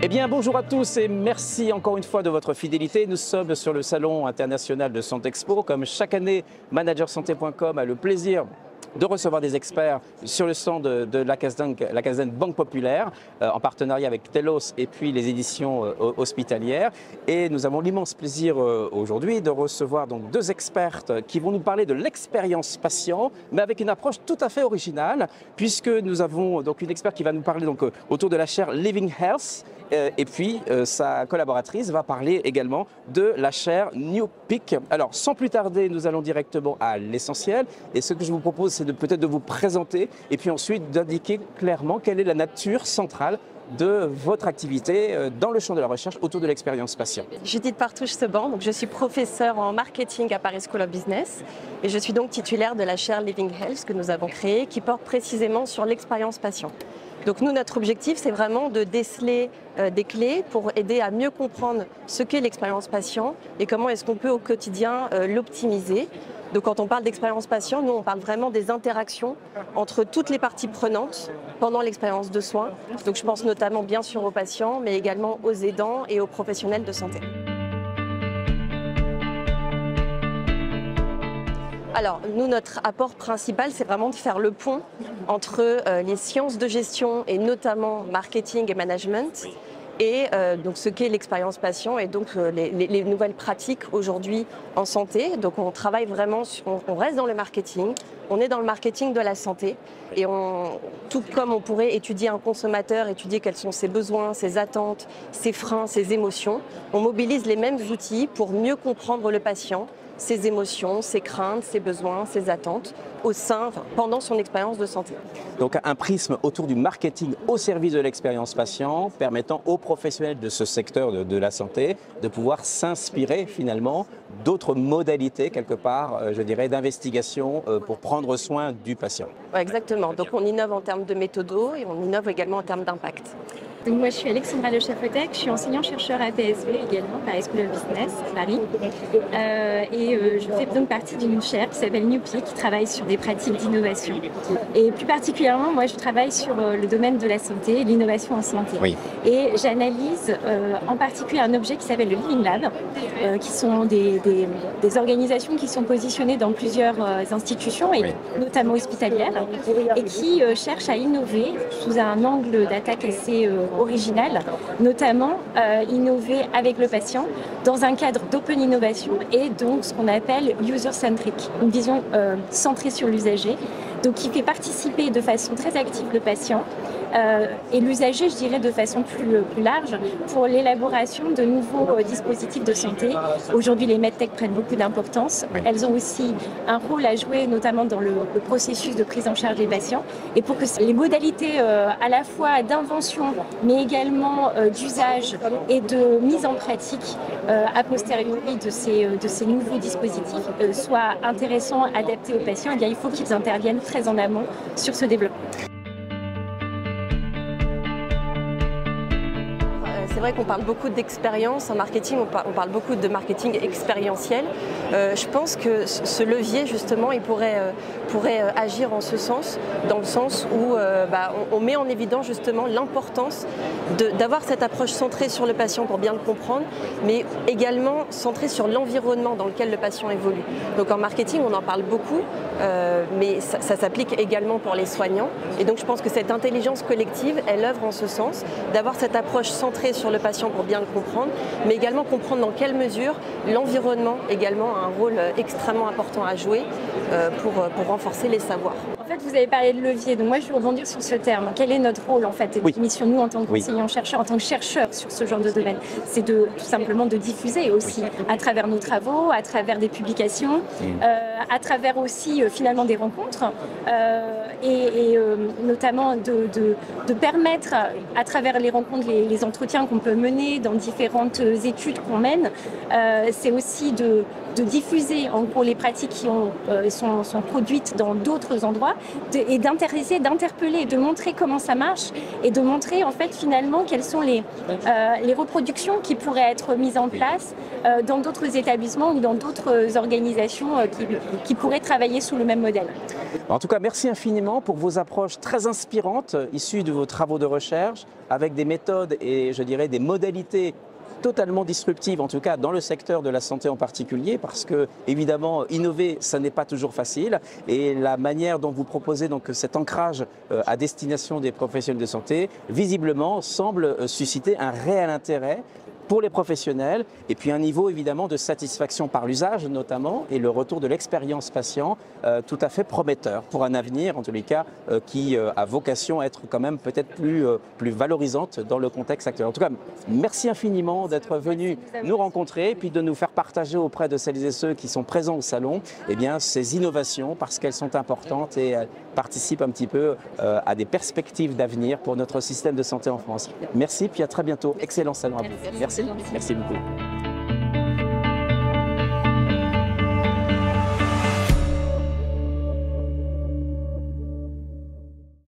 Eh bien, bonjour à tous et merci encore une fois de votre fidélité. Nous sommes sur le Salon international de Santexpo. Comme chaque année, managersanté.com a le plaisir de recevoir des experts sur le stand de la Casdin Banque Populaire, en partenariat avec Telos et puis les éditions hospitalières. Et nous avons l'immense plaisir aujourd'hui de recevoir donc deux expertes qui vont nous parler de l'expérience patient, mais avec une approche tout à fait originale, puisque nous avons donc une experte qui va nous parler donc autour de la chaire Living Health. Et puis, sa collaboratrice va parler également de la chaire New Peak. Alors, sans plus tarder, nous allons directement à l'essentiel. Et ce que je vous propose, c'est peut-être de vous présenter et puis ensuite d'indiquer clairement quelle est la nature centrale de votre activité dans le champ de la recherche autour de l'expérience patient. Judith Partouche-Seban, donc je suis professeure en marketing à Paris School of Business et je suis donc titulaire de la chaire Living Health que nous avons créée qui porte précisément sur l'expérience patient. Donc nous, notre objectif, c'est vraiment de déceler des clés pour aider à mieux comprendre ce qu'est l'expérience patient et comment est-ce qu'on peut au quotidien l'optimiser. Donc quand on parle d'expérience patient, nous on parle vraiment des interactions entre toutes les parties prenantes pendant l'expérience de soins. Donc je pense notamment bien sûr aux patients, mais également aux aidants et aux professionnels de santé. Alors, nous, notre apport principal, c'est vraiment de faire le pont entre les sciences de gestion et notamment marketing et management et donc ce qu'est l'expérience patient et donc les nouvelles pratiques aujourd'hui en santé. Donc on travaille vraiment, on reste dans le marketing, on est dans le marketing de la santé et tout comme on pourrait étudier un consommateur, étudier quels sont ses besoins, ses attentes, ses freins, ses émotions, on mobilise les mêmes outils pour mieux comprendre le patient, ses émotions, ses craintes, ses besoins, ses attentes pendant son expérience de santé. Donc un prisme autour du marketing au service de l'expérience patient, permettant aux professionnels de ce secteur de la santé de pouvoir s'inspirer finalement d'autres modalités quelque part, je dirais, d'investigation pour prendre soin du patient. Ouais, exactement, donc on innove en termes de méthodo et on innove également en termes d'impact. Donc moi je suis Alexandra Le Chaffotec, je suis enseignant-chercheur à PSV également, Paris School of Business, Paris. Je fais donc partie d'une chaire qui s'appelle New Peak, qui travaille sur des pratiques d'innovation. Et plus particulièrement, moi je travaille sur le domaine de la santé, l'innovation en santé. Oui. Et j'analyse en particulier un objet qui s'appelle le Living Lab, qui sont des organisations qui sont positionnées dans plusieurs institutions, et notamment hospitalières, et qui cherchent à innover sous un angle d'attaque assez original, notamment innover avec le patient dans un cadre d'open innovation et donc ce qu'on appelle user-centric, une vision centrée sur l'usager, donc qui fait participer de façon très active le patient et l'usager, je dirais, de façon plus large pour l'élaboration de nouveaux dispositifs de santé. Aujourd'hui, les medtech prennent beaucoup d'importance. Elles ont aussi un rôle à jouer, notamment dans le processus de prise en charge des patients. Et pour que les modalités à la fois d'invention, mais également d'usage et de mise en pratique a posteriori de ces nouveaux dispositifs soient intéressants, adaptés aux patients, eh bien, il faut qu'ils interviennent très en amont sur ce développement. C'est vrai qu'on parle beaucoup d'expérience en marketing, on parle beaucoup de marketing expérientiel. Je pense que ce levier, justement, il pourrait agir en ce sens, dans le sens où on met en évidence justement l'importance d'avoir cette approche centrée sur le patient pour bien le comprendre, mais également centrée sur l'environnement dans lequel le patient évolue. Donc en marketing, on en parle beaucoup, mais ça s'applique également pour les soignants. Et donc je pense que cette intelligence collective, elle œuvre en ce sens, d'avoir cette approche centrée sur le patient pour bien le comprendre, mais également comprendre dans quelle mesure l'environnement également a un rôle extrêmement important à jouer pour renforcer les savoirs. En fait, vous avez parlé de levier, donc moi je vais rebondir sur ce terme. Quel est notre rôle en fait, et mission nous en tant qu'enseignants-chercheurs, en tant que chercheurs sur ce genre de domaine? C'est tout simplement de diffuser aussi à travers nos travaux, à travers des publications, à travers aussi finalement des rencontres et notamment de permettre à travers les rencontres, les entretiens qu'on peut mener dans différentes études qu'on mène, c'est aussi de diffuser en gros les pratiques qui sont produites dans d'autres endroits et d'interpeller, de montrer comment ça marche et de montrer en fait finalement quelles sont les reproductions qui pourraient être mises en place dans d'autres établissements ou dans d'autres organisations qui pourraient travailler sous le même modèle. En tout cas, merci infiniment pour vos approches très inspirantes issues de vos travaux de recherche avec des méthodes et je dirais des modalités totalement disruptive, en tout cas dans le secteur de la santé en particulier, parce que évidemment innover, ça n'est pas toujours facile, et la manière dont vous proposez donc cet ancrage à destination des professionnels de santé, visiblement semble susciter un réel intérêt pour les professionnels et puis un niveau évidemment de satisfaction par l'usage notamment et le retour de l'expérience patient tout à fait prometteur pour un avenir en tous les cas qui a vocation à être quand même peut-être plus valorisante dans le contexte actuel. En tout cas, merci infiniment d'être venu nous rencontrer et puis de nous faire partager auprès de celles et ceux qui sont présents au salon ces innovations parce qu'elles sont importantes et elles participent un petit peu à des perspectives d'avenir pour notre système de santé en France. Merci puis à très bientôt. Excellent salon à vous. Merci beaucoup.